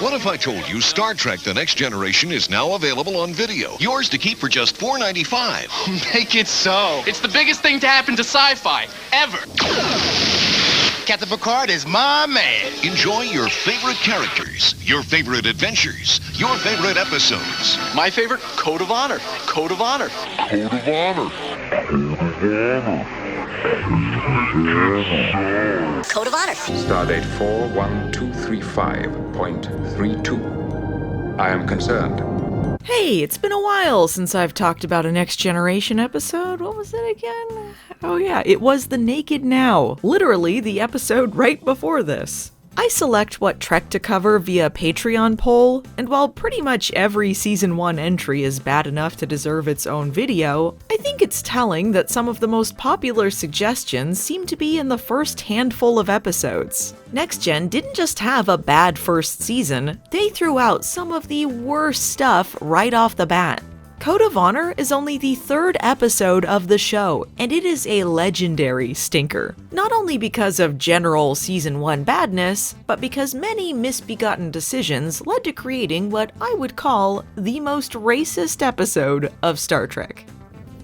What if I told you Star Trek The Next Generation is now available on video? Yours to keep for just $4.95. Make it so. It's the biggest thing to happen to sci-fi, ever. Captain Picard is my man. Enjoy your favorite characters, your favorite adventures, your favorite episodes. My favorite, Code of Honor. Code of Honor. Code of Honor. Code of Honor. Stardate 41235.32. I am concerned. Hey, it's been a while since I've talked about a Next Generation episode. What was it again? Oh yeah, it was The Naked Now. Literally the episode right before this. I select what Trek to cover via Patreon poll, and while pretty much every Season 1 entry is bad enough to deserve its own video, I think it's telling that some of the most popular suggestions seem to be in the first handful of episodes. Next Gen didn't just have a bad first season, they threw out some of the worst stuff right off the bat. Code of Honor is only the third episode of the show, and it is a legendary stinker. Not only because of general Season 1 badness, but because many misbegotten decisions led to creating what I would call the most racist episode of Star Trek.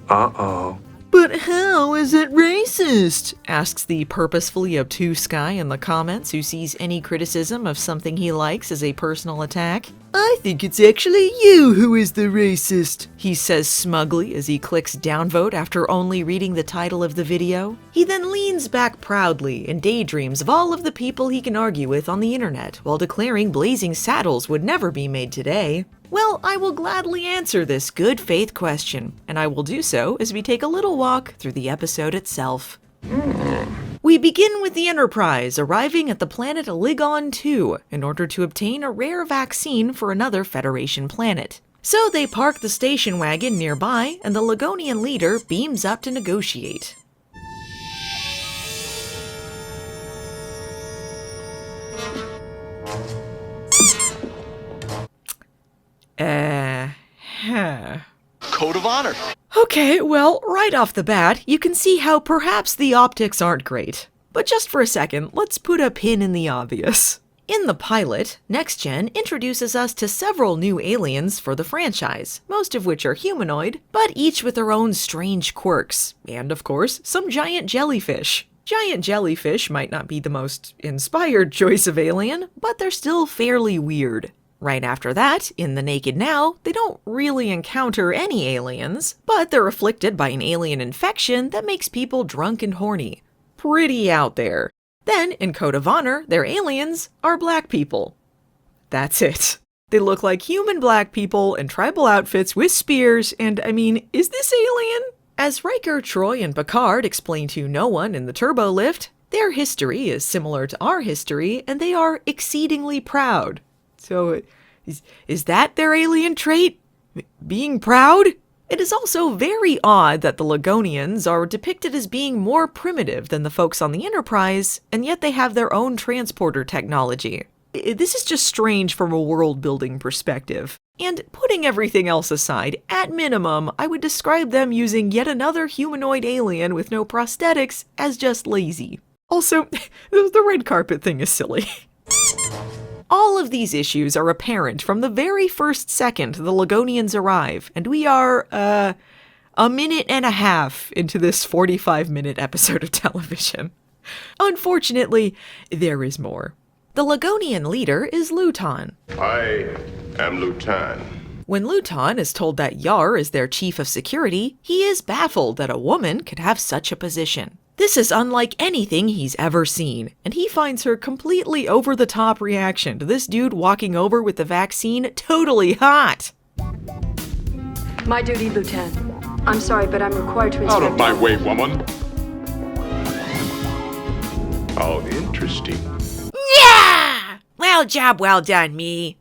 Uh-oh. But how is it racist? Asks the purposefully obtuse guy in the comments who sees any criticism of something he likes as a personal attack. I think it's actually you who is the racist, he says smugly as he clicks downvote after only reading the title of the video. He then leans back proudly and daydreams of all of the people he can argue with on the internet while declaring Blazing Saddles would never be made today. Well, I will gladly answer this good faith question, and I will do so as we take a little walk through the episode itself. We begin with the Enterprise arriving at the planet Ligon II in order to obtain a rare vaccine for another Federation planet. So they park the station wagon nearby, and the Ligonian leader beams up to negotiate. Code of Honor. Okay, well, right off the bat, you can see how perhaps the optics aren't great. But just for a second, let's put a pin in the obvious. In the pilot, Next Gen introduces us to several new aliens for the franchise, most of which are humanoid, but each with their own strange quirks, and of course, some giant jellyfish. Giant jellyfish might not be the most inspired choice of alien, but they're still fairly weird. Right after that, in The Naked Now, they don't really encounter any aliens, but they're afflicted by an alien infection that makes people drunk and horny. Pretty out there. Then, in Code of Honor, their aliens are black people. That's it. They look like human black people in tribal outfits with spears, and I mean, is this alien? As Riker, Troy, and Picard explain to no one in the turbo lift, their history is similar to our history, and they are exceedingly proud. So, is that their alien trait? Being proud? It is also very odd that the Ligonians are depicted as being more primitive than the folks on the Enterprise, and yet they have their own transporter technology. This is just strange from a world-building perspective. And putting everything else aside, at minimum, I would describe them using yet another humanoid alien with no prosthetics as just lazy. Also, the red carpet thing is silly. All of these issues are apparent from the very first second the Ligonians arrive, and we are, a minute and a half into this 45-minute episode of television. Unfortunately, there is more. The Ligonian leader is Luton. I am Luton. When Luton is told that Yar is their chief of security, he is baffled that a woman could have such a position. This is unlike anything he's ever seen, and he finds her completely over-the-top reaction to this dude walking over with the vaccine totally hot. My duty, Lieutenant. I'm sorry, but I'm required to inspect... Out of my way, woman. How interesting. Yeah! Well done, me.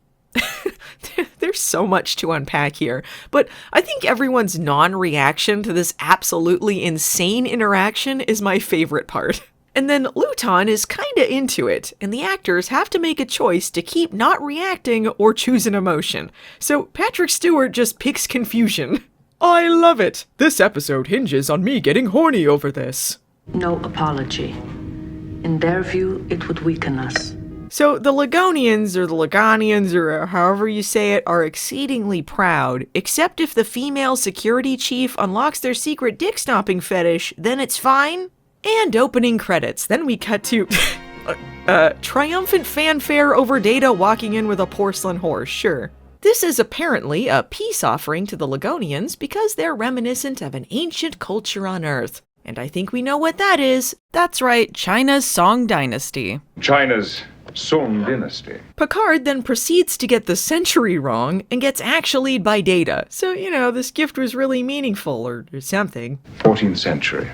There's so much to unpack here, but I think everyone's non-reaction to this absolutely insane interaction is my favorite part. And then Luton is kinda into it, and the actors have to make a choice to keep not reacting or choose an emotion. So Patrick Stewart just picks confusion. I love it! This episode hinges on me getting horny over this. No apology. In their view, it would weaken us. So the Ligonians, or the Liganians, or however you say it, are exceedingly proud, except if the female security chief unlocks their secret dick-stomping fetish, then it's fine. And opening credits. Then we cut to triumphant fanfare over Data walking in with a porcelain horse, sure. This is apparently a peace offering to the Ligonians because they're reminiscent of an ancient culture on Earth. And I think we know what that is. That's right, China's Song Dynasty. China's Song Dynasty. Picard then proceeds to get the century wrong and gets actually'd by Data. So, this gift was really meaningful or something. 14th century.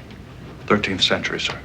13th century, sir.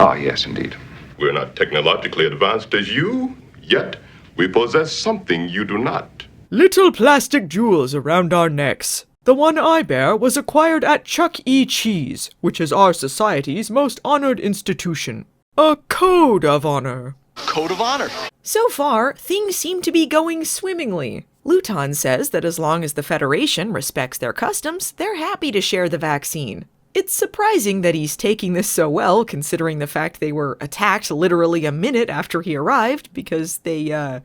Ah, yes, indeed. We're not technologically advanced as you, yet we possess something you do not. Little plastic jewels around our necks. The one I bear was acquired at Chuck E. Cheese, which is our society's most honored institution. A code of honor. Code of honor. So far, things seem to be going swimmingly. Luton says that as long as the Federation respects their customs, they're happy to share the vaccine. It's surprising that he's taking this so well, considering the fact they were attacked literally a minute after he arrived, because they,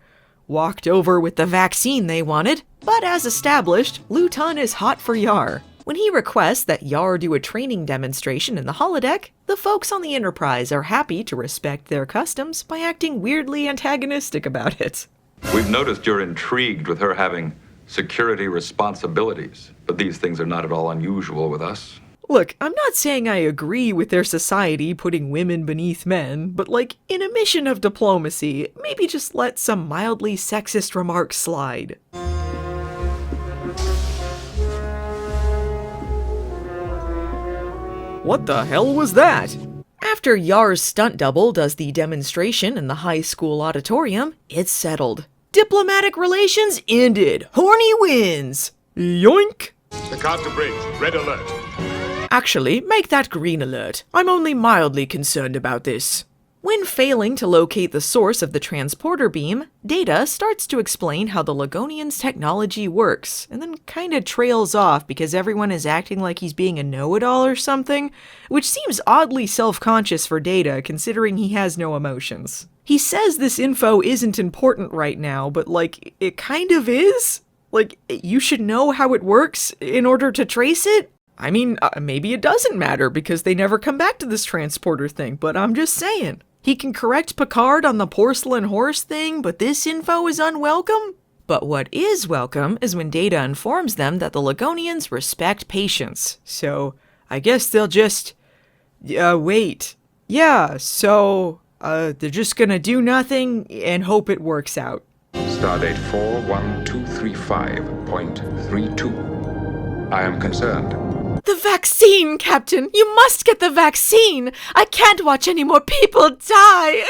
walked over with the vaccine they wanted. But as established, Luton is hot for Yar. When he requests that Yar do a training demonstration in the holodeck, the folks on the Enterprise are happy to respect their customs by acting weirdly antagonistic about it. We've noticed you're intrigued with her having security responsibilities, but these things are not at all unusual with us. Look, I'm not saying I agree with their society putting women beneath men, but in a mission of diplomacy, maybe just let some mildly sexist remarks slide. What the hell was that? After Yar's stunt double does the demonstration in the high school auditorium, it's settled. Diplomatic relations ended. Horny wins. Yoink! The Carter Bridge, red alert. Actually, make that green alert. I'm only mildly concerned about this. When failing to locate the source of the transporter beam, Data starts to explain how the Ligonians' technology works, and then kinda trails off because everyone is acting like he's being a know-it-all or something, which seems oddly self-conscious for Data considering he has no emotions. He says this info isn't important right now, but it kind of is? You should know how it works in order to trace it? I mean, maybe it doesn't matter because they never come back to this transporter thing, but I'm just saying. He can correct Picard on the porcelain horse thing, but this info is unwelcome? But what is welcome is when Data informs them that the Ligonians respect patience. So, I guess they'll just... wait. Yeah, so... they're just gonna do nothing and hope it works out. Stardate 41235.32. I am concerned. The vaccine, Captain! You must get the vaccine! I can't watch any more people die!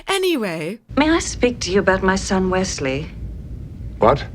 Anyway... May I speak to you about my son, Wesley? What?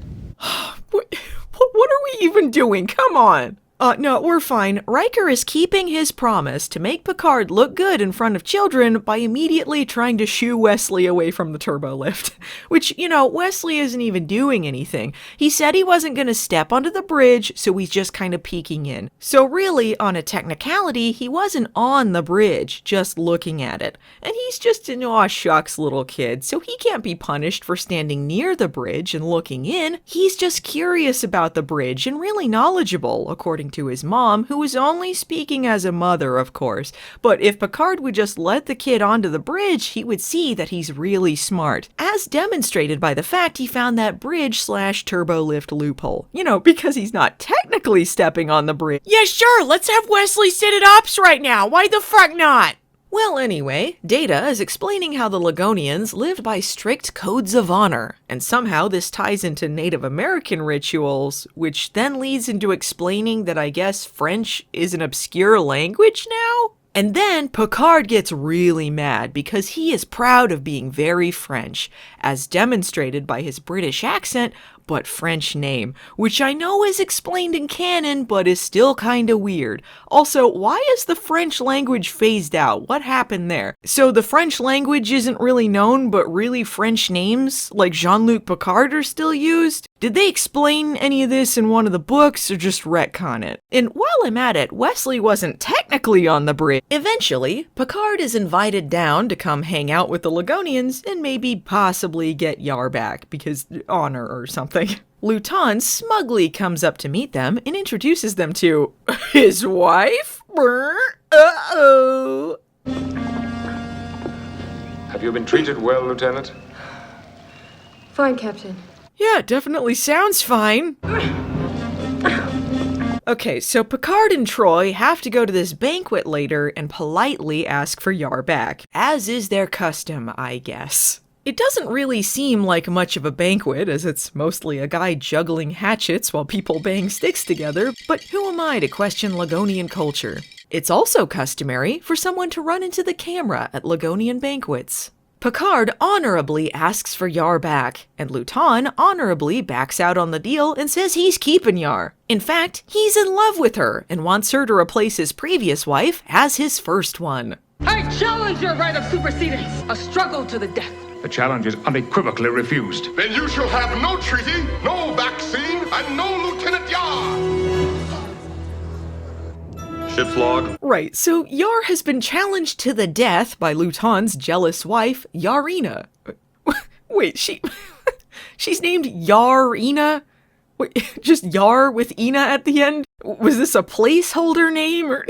What are we even doing? Come on! No, we're fine. Riker is keeping his promise to make Picard look good in front of children by immediately trying to shoo Wesley away from the turbo lift. Which, Wesley isn't even doing anything. He said he wasn't going to step onto the bridge, so he's just kind of peeking in. So really, on a technicality, he wasn't on the bridge, just looking at it. And he's just an aw shucks little kid, so he can't be punished for standing near the bridge and looking in. He's just curious about the bridge and really knowledgeable, according to his mom, who was only speaking as a mother, of course. But if Picard would just let the kid onto the bridge, he would see that he's really smart, as demonstrated by the fact he found that bridge/turbo lift loophole. Because he's not technically stepping on the bridge. Yeah, sure, let's have Wesley sit at ops right now. Why the fuck not? Well, anyway, Data is explaining how the Ligonians lived by strict codes of honor, and somehow this ties into Native American rituals, which then leads into explaining that I guess French is an obscure language now? And then Picard gets really mad because he is proud of being very French, as demonstrated by his British accent, but French name, which I know is explained in canon, but is still kinda weird. Also, why is the French language phased out? What happened there? So the French language isn't really known, but really French names, like Jean-Luc Picard, are still used? Did they explain any of this in one of the books, or just retcon it? And while I'm at it, Wesley wasn't technically on the bridge. Eventually, Picard is invited down to come hang out with the Ligonians and maybe possibly get Yar back, because honor or something. Luton smugly comes up to meet them and introduces them to his wife. Uh-oh. Have you been treated well, Lieutenant? Fine, Captain. Yeah, definitely sounds fine. Okay, so Picard and Troy have to go to this banquet later and politely ask for Yar back, as is their custom, I guess. It doesn't really seem like much of a banquet, as it's mostly a guy juggling hatchets while people bang sticks together, but who am I to question Ligonian culture? It's also customary for someone to run into the camera at Ligonian banquets. Picard honorably asks for Yar back, and Luton honorably backs out on the deal and says he's keeping Yar. In fact, he's in love with her and wants her to replace his previous wife as his first one. I challenge your right of supersedence, a struggle to the death. The challenge is unequivocally refused. Then you shall have no treaty, no vaccine, and no Lieutenant Yar. Ship's log. Right, so Yar has been challenged to the death by Luton's jealous wife, Yarina. Wait, she's named Yarina? Wait, just Yar with Ina at the end? Was this a placeholder name, or...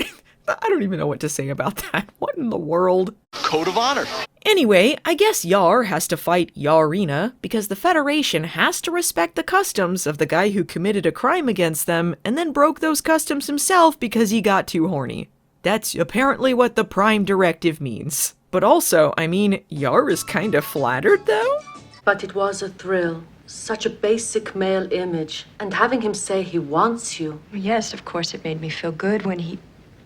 I don't even know what to say about that. What in the world? Code of honor. Anyway, I guess Yar has to fight Yarina because the Federation has to respect the customs of the guy who committed a crime against them and then broke those customs himself because he got too horny. That's apparently what the Prime Directive means. But also, I mean, Yar is kinda flattered though? But it was a thrill. Such a basic male image. And having him say he wants you. Yes, of course it made me feel good when he...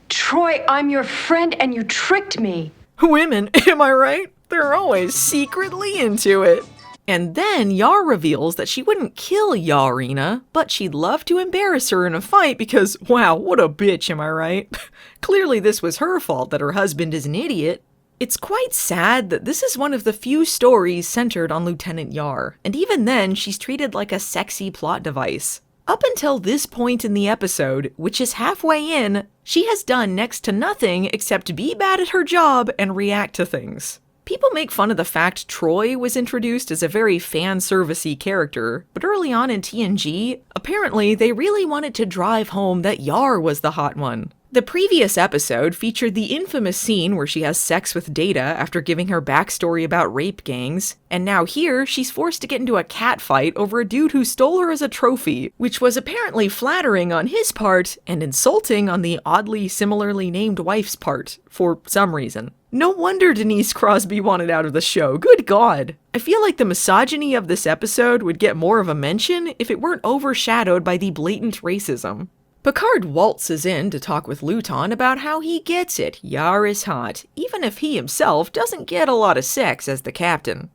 Troy, I'm your friend and you tricked me. Women, am I right? They're always secretly into it. And then Yar reveals that she wouldn't kill Yarina, but she'd love to embarrass her in a fight because, wow, what a bitch, am I right? Clearly this was her fault that her husband is an idiot. It's quite sad that this is one of the few stories centered on Lieutenant Yar, and even then she's treated like a sexy plot device. Up until this point in the episode, which is halfway in, she has done next to nothing except be bad at her job and react to things. People make fun of the fact Troy was introduced as a very fan-service-y character, but early on in TNG, apparently they really wanted to drive home that Yar was the hot one. The previous episode featured the infamous scene where she has sex with Data after giving her backstory about rape gangs, and now here she's forced to get into a catfight over a dude who stole her as a trophy, which was apparently flattering on his part and insulting on the oddly similarly named wife's part, for some reason. No wonder Denise Crosby wanted out of the show, good god! I feel like the misogyny of this episode would get more of a mention if it weren't overshadowed by the blatant racism. Picard waltzes in to talk with Luton about how he gets it, Yar is hot, even if he himself doesn't get a lot of sex as the captain.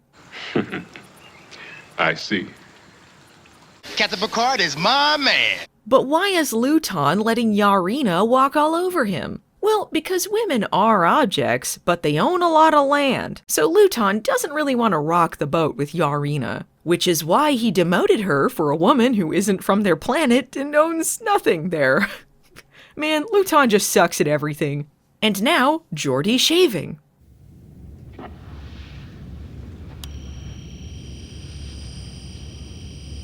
I see. Captain Picard is my man. But why is Luton letting Yarina walk all over him? Well, because women are objects, but they own a lot of land, so Luton doesn't really want to rock the boat with Yarina. Which is why he demoted her for a woman who isn't from their planet and owns nothing there. Man, Luton just sucks at everything. And now, Geordi's shaving.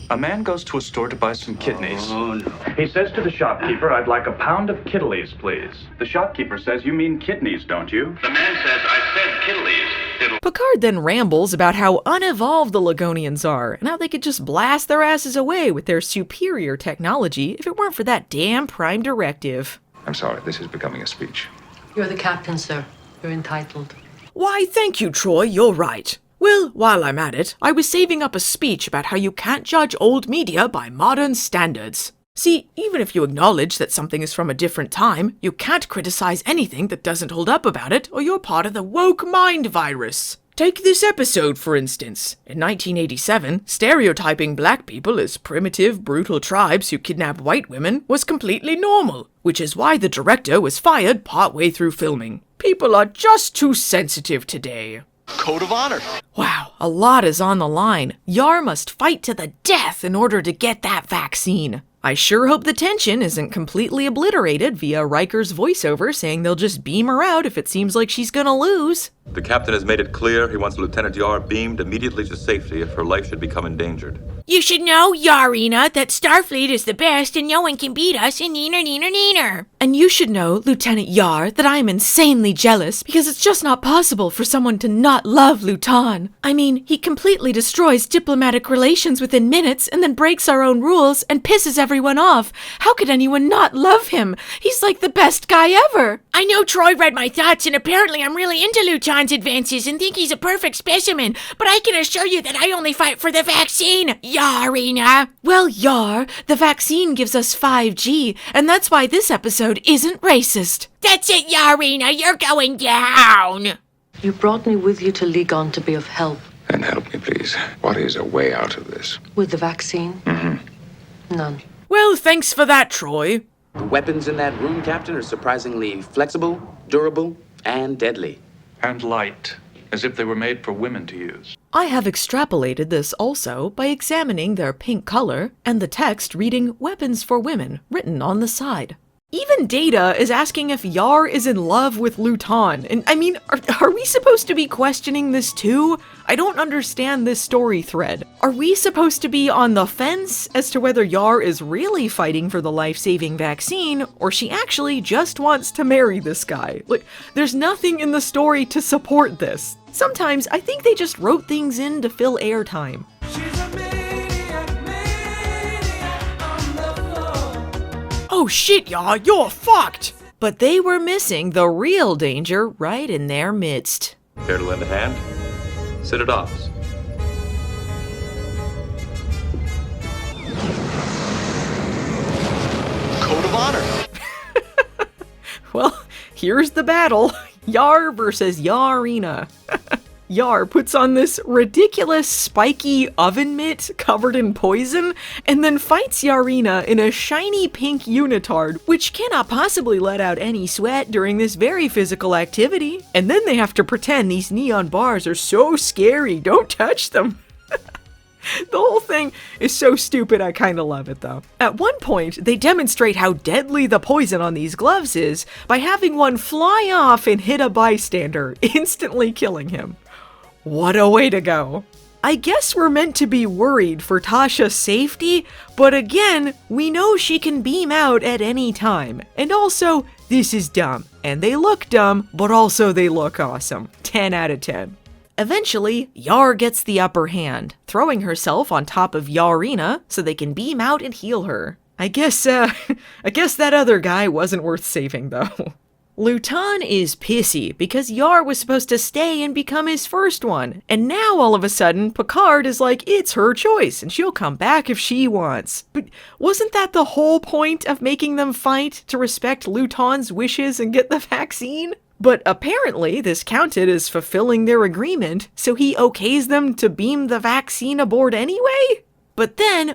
A man goes to a store to buy some kidneys. Oh, no. He says to the shopkeeper, "I'd like a pound of kidneys, please." The shopkeeper says, "You mean kidneys, don't you?" The man says, "I said kidneys." Picard then rambles about how unevolved the Ligonians are, and how they could just blast their asses away with their superior technology if it weren't for that damn Prime Directive. I'm sorry, this is becoming a speech. You're the captain, sir. You're entitled. Why, thank you, Troy, you're right. Well, while I'm at it, I was saving up a speech about how you can't judge old media by modern standards. See, even if you acknowledge that something is from a different time, you can't criticize anything that doesn't hold up about it, or you're part of the woke mind virus. Take this episode, for instance. In 1987, stereotyping black people as primitive, brutal tribes who kidnap white women was completely normal, which is why the director was fired partway through filming. People are just too sensitive today. Code of honor. Wow, a lot is on the line. Yar must fight to the death in order to get that vaccine. I sure hope the tension isn't completely obliterated via Riker's voiceover saying they'll just beam her out if it seems like she's gonna lose. The captain has made it clear he wants Lieutenant Yar beamed immediately to safety if her life should become endangered. You should know, Yarina, that Starfleet is the best and no one can beat us and neener, neener, neener. And you should know, Lieutenant Yar, that I am insanely jealous because it's just not possible for someone to not love Luton. I mean, he completely destroys diplomatic relations within minutes and then breaks our own rules and pisses everyone off. How could anyone not love him? He's like the best guy ever. I know Troy read my thoughts and apparently I'm really into Luton's advances and think he's a perfect specimen, but I can assure you that I only fight for the vaccine, Yarina. Well, Yar, the vaccine gives us 5G, and that's why this episode isn't racist. That's it, Yarina, you're going down. You brought me with you to Ligon to be of help. And help me, please. What is a way out of this? With the vaccine? None. Well, thanks for that, Troy. The weapons in that room, Captain, are surprisingly flexible, durable, and deadly. And light, as if they were made for women to use. I have extrapolated this also by examining their pink color and the text reading Weapons for Women written on the side. Even Data is asking if Yar is in love with Luton. And I mean, are we supposed to be questioning this too? I don't understand this story thread. Are we supposed to be on the fence as to whether Yar is really fighting for the life-saving vaccine, or she actually just wants to marry this guy? Like, there's nothing in the story to support this. Sometimes I think they just wrote things in to fill airtime. Oh shit, y'all, you're fucked! But they were missing the real danger right in their midst. Care to lend a hand? Sit at office. Code of honor. Well, here's the battle. Yar versus Yarina. Yar puts on this ridiculous spiky oven mitt covered in poison and then fights Yarina in a shiny pink unitard, which cannot possibly let out any sweat during this very physical activity. And then they have to pretend these neon bars are so scary, don't touch them. The whole thing is so stupid, I kinda love it though. At one point, they demonstrate how deadly the poison on these gloves is by having one fly off and hit a bystander, instantly killing him. What a way to go. I guess we're meant to be worried for Tasha's safety, but again, we know she can beam out at any time. And also, this is dumb. And they look dumb, but also they look awesome. 10 out of 10. Eventually, Yar gets the upper hand, throwing herself on top of Yarina so they can beam out and heal her. I guess that other guy wasn't worth saving though. Luton is pissy because Yar was supposed to stay and become his first one, and now all of a sudden Picard is like, it's her choice and she'll come back if she wants. But wasn't that the whole point of making them fight, to respect Luton's wishes and get the vaccine? But apparently this counted as fulfilling their agreement, so he okays them to beam the vaccine aboard anyway? But then,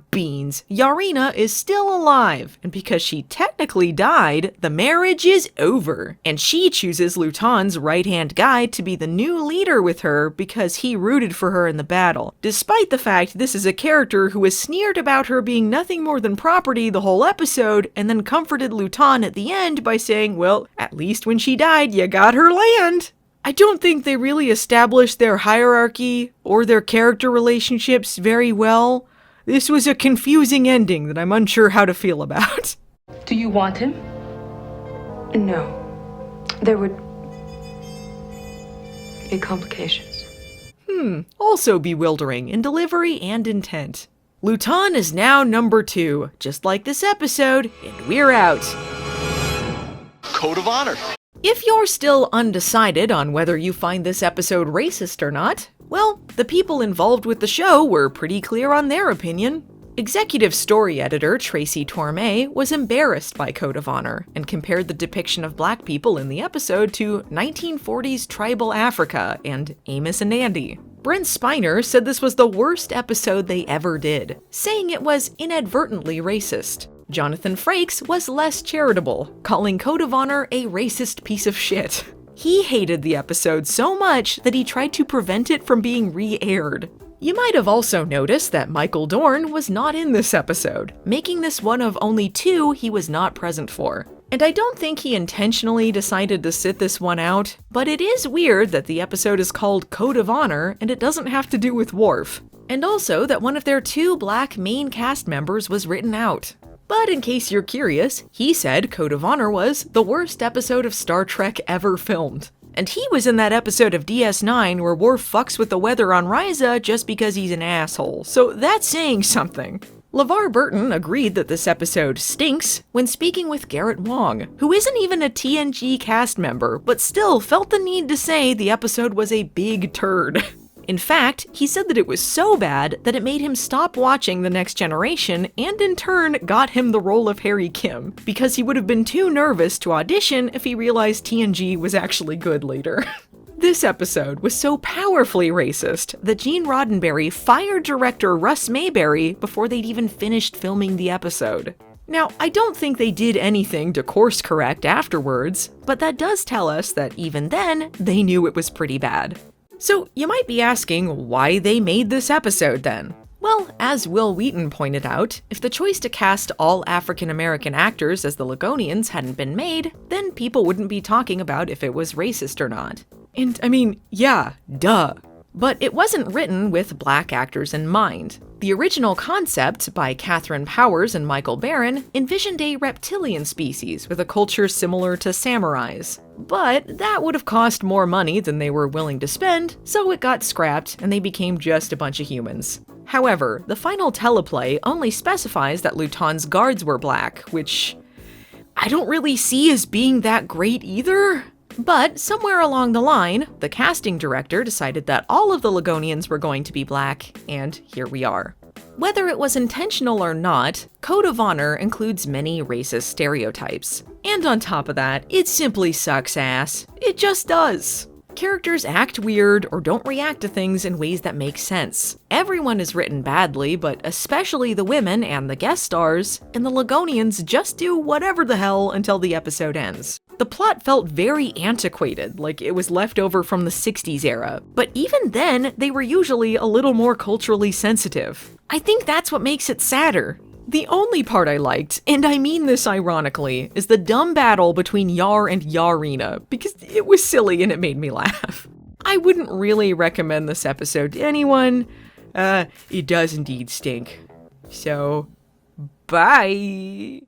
beans, Yarina is still alive, and because she technically died, the marriage is over. And she chooses Luton's right-hand guy to be the new leader with her because he rooted for her in the battle, despite the fact this is a character who has sneered about her being nothing more than property the whole episode, and then comforted Luton at the end by saying, well, at least when she died, you got her land. I don't think they really established their hierarchy or their character relationships very well. This was a confusing ending that I'm unsure how to feel about. Do you want him? No. There would be complications. Also bewildering in delivery and intent. Luton is now number 2, just like this episode, and we're out. Code of honor. If you're still undecided on whether you find this episode racist or not, well, the people involved with the show were pretty clear on their opinion. Executive story editor Tracy Torme was embarrassed by Code of Honor and compared the depiction of black people in the episode to 1940s tribal Africa and Amos and Andy. Brent Spiner said this was the worst episode they ever did, saying it was inadvertently racist. Jonathan Frakes was less charitable, calling Code of Honor a racist piece of shit. He hated the episode so much that he tried to prevent it from being re-aired. You might have also noticed that Michael Dorn was not in this episode, making this one of only 2 he was not present for. And I don't think he intentionally decided to sit this one out, but it is weird that the episode is called Code of Honor and it doesn't have to do with Worf. And also that one of their 2 black main cast members was written out. But in case you're curious, he said Code of Honor was the worst episode of Star Trek ever filmed. And he was in that episode of DS9 where Worf fucks with the weather on Risa just because he's an asshole, so that's saying something. LeVar Burton agreed that this episode stinks when speaking with Garrett Wang, who isn't even a TNG cast member, but still felt the need to say the episode was a big turd. In fact, he said that it was so bad that it made him stop watching The Next Generation and in turn got him the role of Harry Kim, because he would have been too nervous to audition if he realized TNG was actually good later. This episode was so powerfully racist that Gene Roddenberry fired director Russ Mayberry before they'd even finished filming the episode. Now, I don't think they did anything to course correct afterwards, but that does tell us that even then, they knew it was pretty bad. So you might be asking why they made this episode then. Well, as Will Wheaton pointed out, if the choice to cast all African-American actors as the Ligonians hadn't been made, then people wouldn't be talking about if it was racist or not. And I mean, yeah, duh. But it wasn't written with black actors in mind. The original concept by Catherine Powers and Michael Barron envisioned a reptilian species with a culture similar to samurais. But that would have cost more money than they were willing to spend, so it got scrapped and they became just a bunch of humans. However, the final teleplay only specifies that Luton's guards were black, which I don't really see as being that great either. But somewhere along the line, the casting director decided that all of the Ligonians were going to be black, and here we are. Whether it was intentional or not, Code of Honor includes many racist stereotypes. And on top of that, it simply sucks ass. It just does. Characters act weird or don't react to things in ways that make sense. Everyone is written badly, but especially the women and the guest stars, and the Ligonians just do whatever the hell until the episode ends. The plot felt very antiquated, like it was left over from the 60s era, but even then, they were usually a little more culturally sensitive. I think that's what makes it sadder. The only part I liked, and I mean this ironically, is the dumb battle between Yar and Yarina, because it was silly and it made me laugh. I wouldn't really recommend this episode to anyone. It does indeed stink. So, bye!